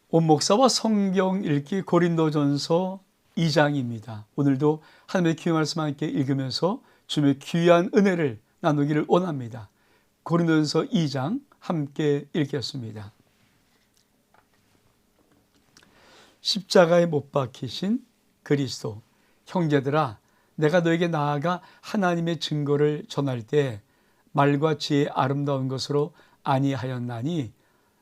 온 목사와 성경 읽기 고린도전서 2장입니다. 오늘도 하나님의 귀한 말씀 함께 읽으면서 주님의 귀한 은혜를 나누기를 원합니다. 고린도전서 2장 함께 읽겠습니다. 십자가에 못 박히신 그리스도, 형제들아, 내가 너에게 나아가 하나님의 증거를 전할 때 말과 지혜의 아름다운 것으로 아니하였나니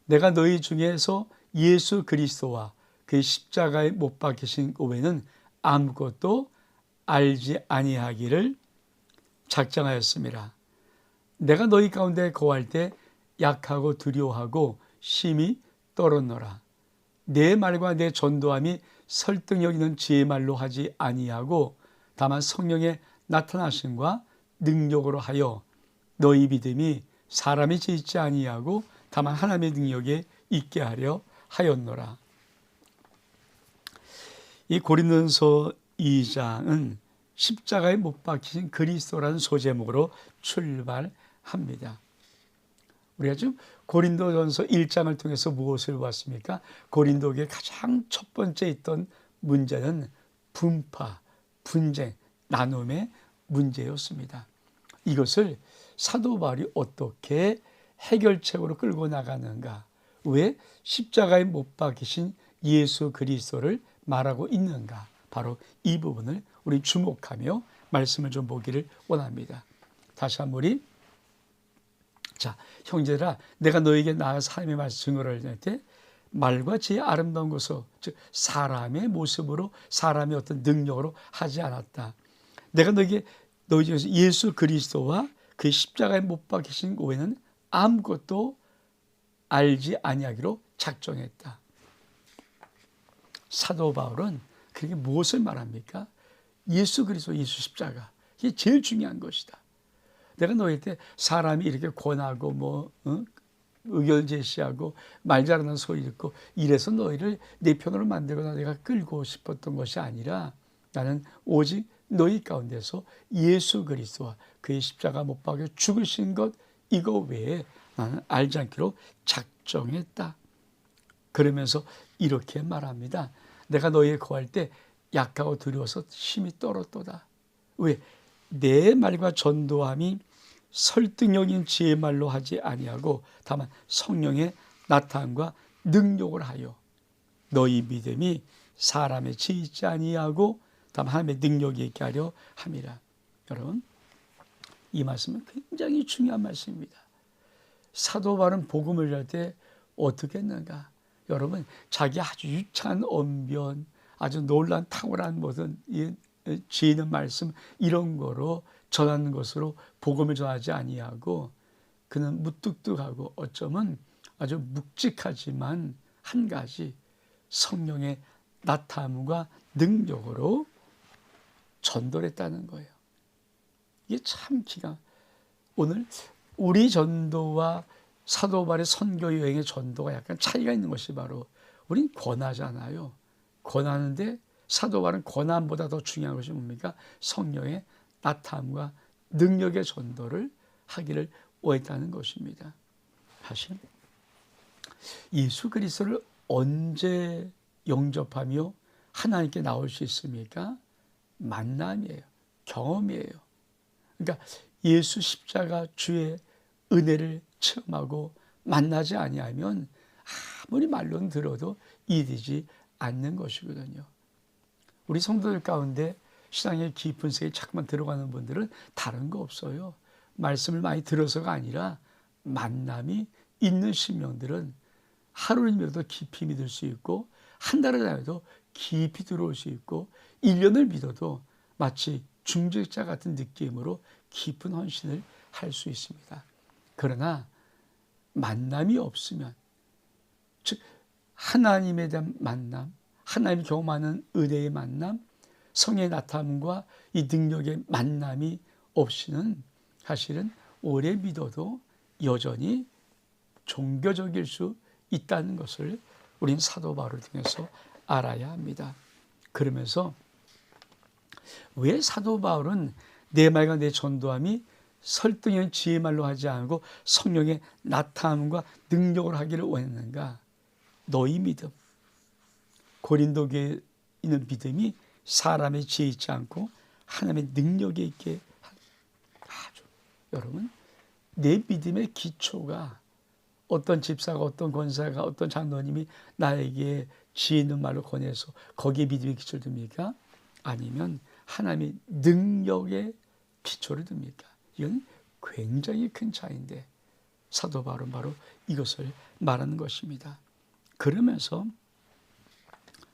내가 너희 중에서 예수 그리스도와 그의 십자가에 못 박히신 외에는 아무것도 알지 아니하기를 작정하였습니다. 내가 너희 가운데 거할 때 약하고 두려워하고 심히 떨었노라. 내 말과 내 전도함이 설득력 있는 지혜의 말로 하지 아니하고 다만 성령의 나타나심과 능력으로 하여 너희 믿음이 사람이 지지 아니하고 다만 하나님의 능력에 있게 하려 하였노라. 이 고린도전서 2장은 십자가에 못 박히신 그리스도라는 소제목으로 출발합니다. 우리가 지금 고린도전서 1장을 통해서 무엇을 봤습니까? 고린도교의 가장 첫 번째 있던 문제는 분파, 분쟁, 나눔의 문제였습니다. 이것을 사도 바울이 어떻게 해결책으로 끌고 나가는가? 왜 십자가에 못 박히신 예수 그리스도를 말하고 있는가? 바로 이 부분을 우리 주목하며 말씀을 좀 보기를 원합니다. 다시 한번 우리 형제라 내가 너에게 나아가서 하나님의 말씀 증거를 할 때 말과 지혜의 아름다운 것으로, 즉 사람의 모습으로 사람의 어떤 능력으로 하지 않았다. 내가 너희 중에서 예수 그리스도와 그 십자가에 못 박히신 외에는 아무것도 알지 아니하기로 작정했다. 사도 바울은 그게 무엇을 말합니까? 예수 그리스도, 예수 십자가, 이게 제일 중요한 것이다. 내가 너희한테 사람이 이렇게 권하고 의견 제시하고 말 잘하는 소리 듣고 이래서 너희를 내 편으로 만들거나 내가 끌고 싶었던 것이 아니라 나는 오직 너희 가운데서 예수 그리스도와 그의 십자가 못 박혀 죽으신 것 이거 외에 나는 알지 않기로 작정했다. 그러면서 이렇게 말합니다. 내가 너희에 거할 때 약하고 두려워서 심히 떨었도다. 왜? 내 말과 전도함이 설득력인 지혜의 말로 하지 아니하고 다만 성령의 나타남과 능력을 하여 너희 믿음이 사람의 지혜있지 아니하고 다만 하나님의 능력이 있게 하려 함이라. 여러분, 이 말씀은 굉장히 중요한 말씀입니다. 사도 바울은 복음을 할 때 어떻게 했는가? 여러분, 자기 아주 유창한 언변, 아주 놀라운 탁월한 모든 지혜 있는 말씀 이런 거로 전하는 것으로 복음을 전하지 아니하고 그는 무뚝뚝하고 어쩌면 아주 묵직하지만 한 가지 성령의 나타남과 능력으로 전도를 했다는 거예요. 이게 참 오늘 우리 전도와 사도 바울의 선교 여행의 전도가 약간 차이가 있는 것이 바로 우린 권하잖아요. 권하는데 사도 바울은 권함보다 더 중요한 것이 뭡니까? 성령의 나타남과 능력의 전도를 하기를 원했다는 것입니다. 사실 예수 그리스도를 언제 영접하며 하나님께 나올 수 있습니까? 만남이에요. 경험이에요. 그러니까 예수 십자가 주의 은혜를 체험하고 만나지 아니하면 아무리 말로는 들어도 이해되지 않는 것이거든요. 우리 성도들 가운데 신앙의 깊은 세계에 자꾸만 들어가는 분들은 다른 거 없어요. 말씀을 많이 들어서가 아니라 만남이 있는 신명들은 하루를 믿어도 깊이 믿을 수 있고 한 달을 다녀도 깊이 들어올 수 있고 1년을 믿어도 마치 중직자 같은 느낌으로 깊은 헌신을 할 수 있습니다. 그러나 만남이 없으면, 즉 하나님에 대한 만남, 하나님이 경험하는 은혜의 만남, 성의 나타남과 이 능력의 만남이 없이는 사실은 오래 믿어도 여전히 종교적일 수 있다는 것을 우린 사도 바울을 통해서 알아야 합니다. 그러면서 왜 사도 바울은 내 말과 내 전도함이 설득형 지혜의 말로 하지 않고 성령의 나타남과 능력을 하기를 원했는가? 너희 믿음, 고린도 교회에 있는 믿음이 사람의 지혜에 있지 않고 하나님의 능력에 있게 아주, 여러분, 내 믿음의 기초가 어떤 집사가, 어떤 권사가, 어떤 장로님이 나에게 지혜 있는 말을 권해서 거기에 믿음의 기초를 둡니까? 아니면 하나님의 능력의 기초를 둡니까? 이건 굉장히 큰 차이인데 사도 바울은 바로 이것을 말하는 것입니다. 그러면서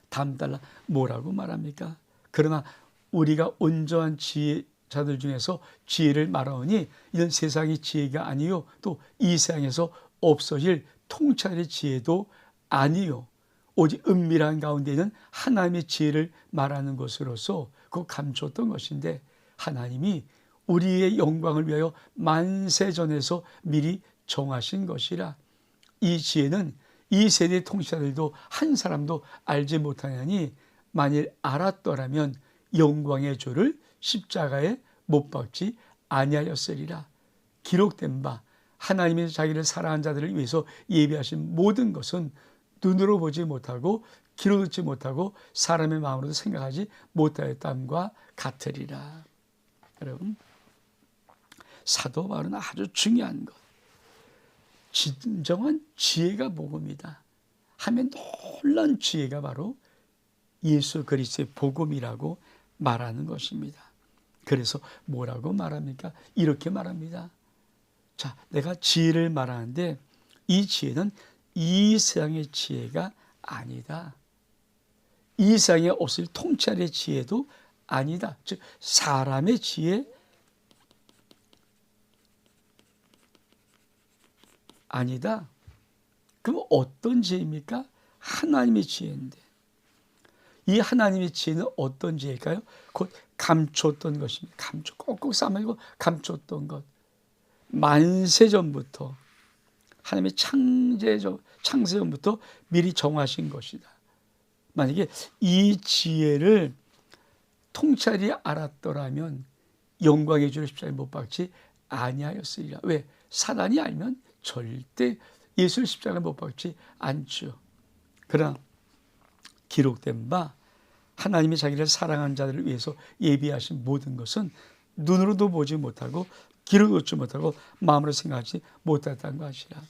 다음 달라 뭐라고 말합니까? 그러나 우리가 온전한 지혜자들 중에서 지혜를 말하오니 이런 세상의 지혜가 아니요 또 이 세상에서 없어질 통찰의 지혜도 아니요 오직 은밀한 가운데는 하나님의 지혜를 말하는 것으로서 그 감추었던 것인데, 하나님이 우리의 영광을 위하여 만세전에서 미리 정하신 것이라. 이 지혜는 이 세대 통치자들도 한 사람도 알지 못하냐니 만일 알았더라면 영광의 주를 십자가에 못 박지 아니하였으리라. 기록된 바 하나님이 자기를 사랑한 자들을 위해서 예비하신 모든 것은 눈으로 보지 못하고 귀로 듣지 못하고 사람의 마음으로도 생각하지 못하였다함과 같으리라. 여러분, 사도 바울은 아주 중요한 것, 진정한 지혜가 복음이다 하면 놀라운 지혜가 바로 예수 그리스도의 복음이라고 말하는 것입니다. 그래서 뭐라고 말합니까? 이렇게 말합니다. 자, 내가 지혜를 말하는데 이 지혜는 이 세상의 지혜가 아니다. 이 세상에 없을 통찰의 지혜도 아니다. 즉 사람의 지혜 아니다. 그럼 어떤 지혜입니까? 하나님의 지혜인데, 이 하나님의 지혜는 어떤 지혜일까요? 곧 감췄던 것입니다. 꼭꼭 싸매고 감췄던 것. 만세전부터 하나님의 창세전부터 미리 정하신 것이다. 만약에 이 지혜를 통찰이 알았더라면 영광의 주를 십자가에 못 박지 아니하였으리라. 왜? 사단이 알면 절대 예수를 십자가에 못 박지 않죠. 그러나 기록된 바 하나님이 자기를 사랑한 자들을 위해서 예비하신 모든 것은 눈으로도 보지 못하고 귀로 듣지 못하고 마음으로 생각하지 못했다는 것이라.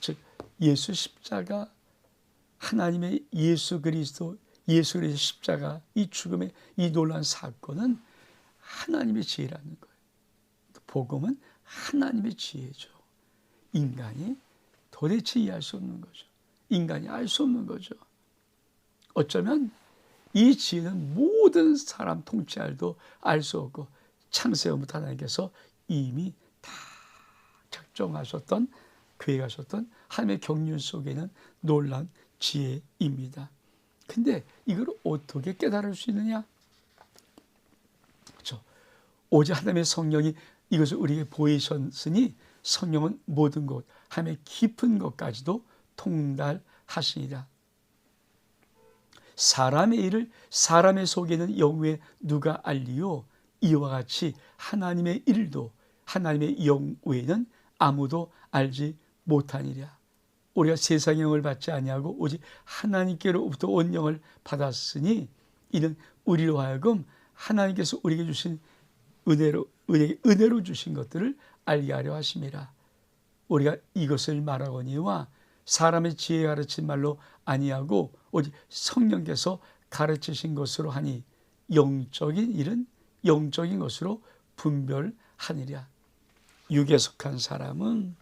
즉 예수 십자가, 하나님의 예수 그리스도 십자가, 이 죽음의 이 놀라운 사건은 하나님의 지혜라는 거예요. 복음은 하나님의 지혜죠. 인간이 도대체 이해할 수 없는 거죠. 인간이 알 수 없는 거죠. 어쩌면 이 지혜는 모든 사람 통치알도 알 수 없고 창세전부터 하나님께서 이미 다 작정하셨던, 계획하셨던 하나님의 경륜 속에는 놀라운 지혜입니다. 근데 이걸 어떻게 깨달을 수 있느냐? 그렇죠. 오직 하나님의 성령이 이것을 우리에게 보이셨으니 성령은 모든 것, 하나님의 깊은 것까지도 통달하시니라. 사람의 일을 사람의 속에는 영후에 누가 알리요? 이와 같이 하나님의 일도 하나님의 영 외에는 아무도 알지 못하니라. 우리가 세상의 영을 받지 아니하고 오직 하나님께로부터 온 영을 받았으니 이는 우리로 하여금 하나님께서 우리에게 주신 은혜로 주신 것들을 알게 하려 하심이라. 우리가 이것을 말하거니와 사람의 지혜 가르친 말로 아니하고 오직 성령께서 가르치신 것으로 하니 영적인 일은 영적인 것으로 분별하니라. 육에 속한 사람은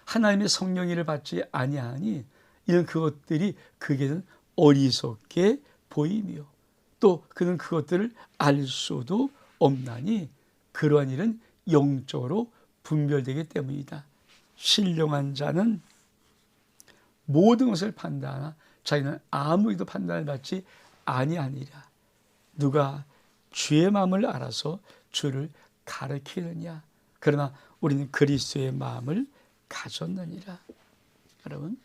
하나님의 성령의를 받지 아니하니 이는 그것들이 그에게는 어리석게 보이며 또 그는 그것들을 알 수도 없나니 그러한 일은 영적으로 분별되기 때문이다. 신령한 자는 모든 것을 판단하나 자기는 아무리도 판단을 받지 아니하니라. 누가 주의 마음을 알아서 주를 가르치느냐? 그러나 우리는 그리스도의 마음을 가졌느니라. 여러분,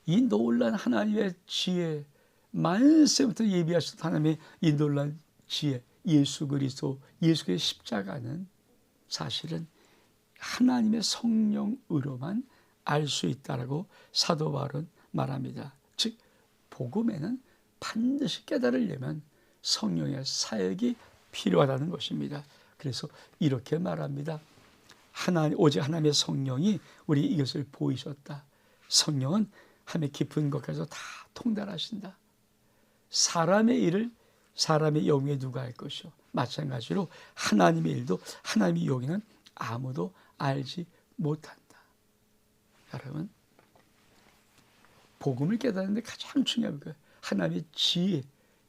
이 놀란 하나님의 지혜, 만세부터 예비하셨던 하나님의 이 놀란 지혜, 예수 그리스도, 예수의 십자가는 사실은 하나님의 성령으로만 알 수 있다라고 사도 바울은 말합니다. 즉 복음에는 반드시 깨달으려면 성령의 사역이 필요하다는 것입니다. 그래서 이렇게 말합니다. 오직 하나님의 성령이 우리 이것을 보이셨다. 성령은 하나님의 깊은 것까지 다 통달하신다. 사람의 일을 사람의 영에 누가 할 것이요. 마찬가지로 하나님의 일도 하나님의 영에는 아무도 알지 못한다. 여러분, 복음을 깨닫는 데 가장 중요한 거예요. 하나님의 지혜,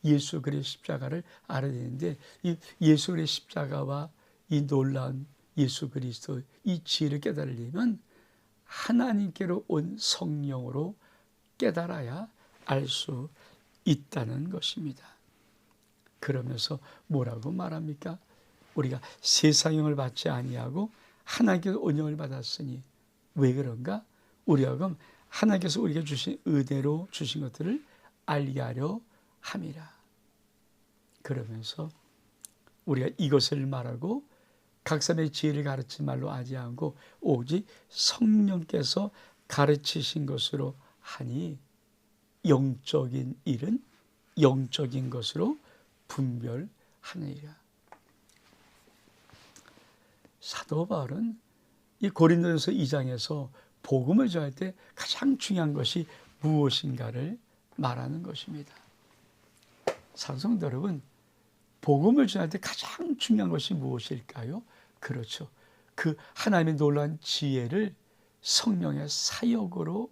예수 그리스도의 십자가를 알아야 되는데, 이 예수 그리스도의 십자가와 이 놀라운 예수 그리스도 이 지혜를 깨달으려면 하나님께로 온 성령으로 깨달아야 알 수 있다는 것입니다. 그러면서 뭐라고 말합니까? 우리가 세상 영을 받지 아니하고 하나님께서 은영을 받았으니 왜 그런가? 우리가 그럼 하나님께서 우리가 주신 은혜로 주신 것들을 알게 하려 함이라. 그러면서 우리가 이것을 말하고 각 사람의 지혜를 가르치 말로 하지 않고 오직 성령께서 가르치신 것으로 하니 영적인 일은 영적인 것으로 분별하느니라. 사도 바울은 이 고린도전서 2장에서 복음을 전할 때 가장 중요한 것이 무엇인가를 말하는 것입니다. 사랑성도 여러분, 복음을 전할 때 가장 중요한 것이 무엇일까요? 그렇죠. 그 하나님의 놀라운 지혜를 성령의 사역으로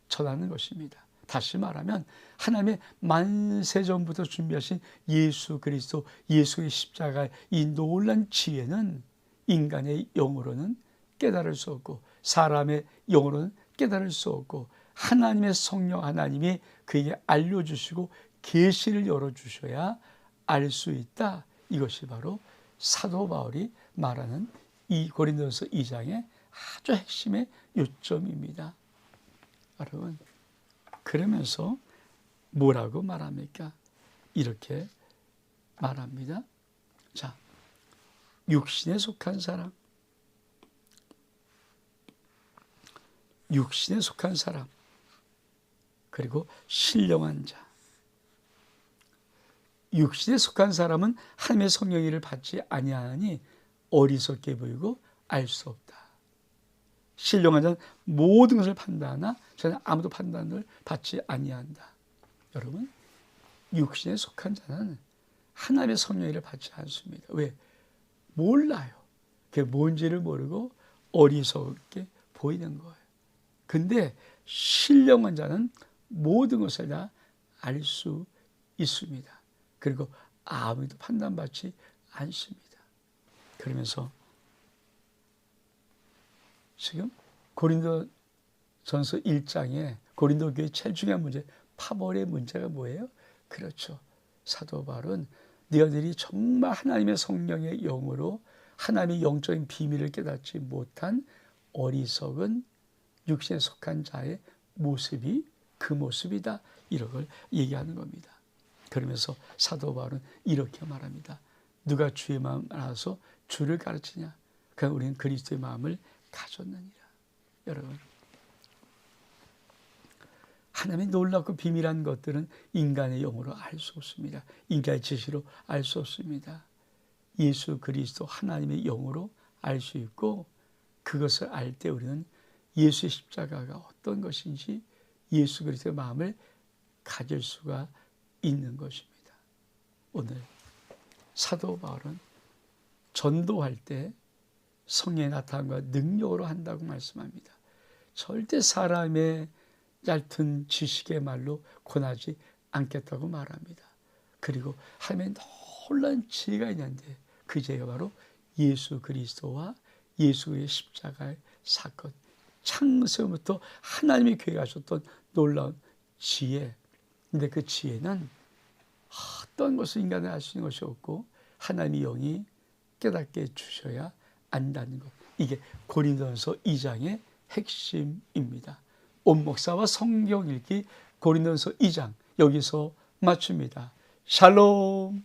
전하는 것입니다. 다시 말하면 하나님의 만세전부터 준비하신 예수 그리스도, 예수의 십자가의 이 놀라운 지혜는 인간의 영으로는 깨달을 수 없고 사람의 영으로는 깨달을 수 없고 하나님의 성령 하나님이 그에게 알려주시고 계시를 열어주셔야 알 수 있다. 이것이 바로 사도 바울이 말하는 이 고린도전서 2장의 아주 핵심의 요점입니다. 여러분, 그러면서 뭐라고 말합니까? 이렇게 말합니다. 자, 육신에 속한 사람, 육신에 속한 사람, 그리고 신령한 자. 육신에 속한 사람은 하나님의 성령의 일을 받지 아니하니 어리석게 보이고 알 수 없다. 신령한 자는 모든 것을 판단하나 저는 아무도 판단을 받지 아니한다. 여러분, 육신에 속한 자는 하나님의 성령의 일을 받지 않습니다. 왜? 몰라요. 그게 뭔지를 모르고 어리석게 보이는 거예요. 근데 신령한 자는 모든 것을 다 알 수 있습니다. 그리고 아무도 판단받지 않습니다. 그러면서 지금 고린도전서 1장에 고린도 교회 제일 중요한 문제, 파벌의 문제가 뭐예요? 그렇죠. 사도 바울은 너희들이 정말 하나님의 성령의 영으로 하나님의 영적인 비밀을 깨닫지 못한 어리석은 육신에 속한 자의 모습이 그 모습이다. 이런 걸 얘기하는 겁니다. 그러면서 사도 바울은 이렇게 말합니다. 누가 주의 마음을 알아서 주를 가르치냐? 그러니까 우리는 그리스도의 마음을 가졌느니라. 여러분, 하나님의 놀랍고 비밀한 것들은 인간의 영으로 알 수 없습니다. 인간의 지시로 알 수 없습니다. 예수 그리스도 하나님의 영으로 알 수 있고 그것을 알 때 우리는 예수의 십자가가 어떤 것인지 예수 그리스도의 마음을 가질 수가 있는 것입니다. 오늘 사도 바울은 전도할 때 성령의 나타남과 능력으로 한다고 말씀합니다. 절대 사람의 얕은 지식의 말로 권하지 않겠다고 말합니다. 그리고 하나님의 놀라운 지혜가 있는데 그 지혜가 바로 예수 그리스도와 예수의 십자가의 사건, 창세부터 하나님의 교회가 하셨던 놀라운 지혜. 근데 그 지혜는 어떤 것을 인간이 알 수 있는 것이 없고 하나님의 영이 깨닫게 해주셔야 안다는 것. 이게 고린도전서 2장의 핵심입니다. 온 목사와 성경 읽기 고린도전서 2장 여기서 마칩니다. 샬롬.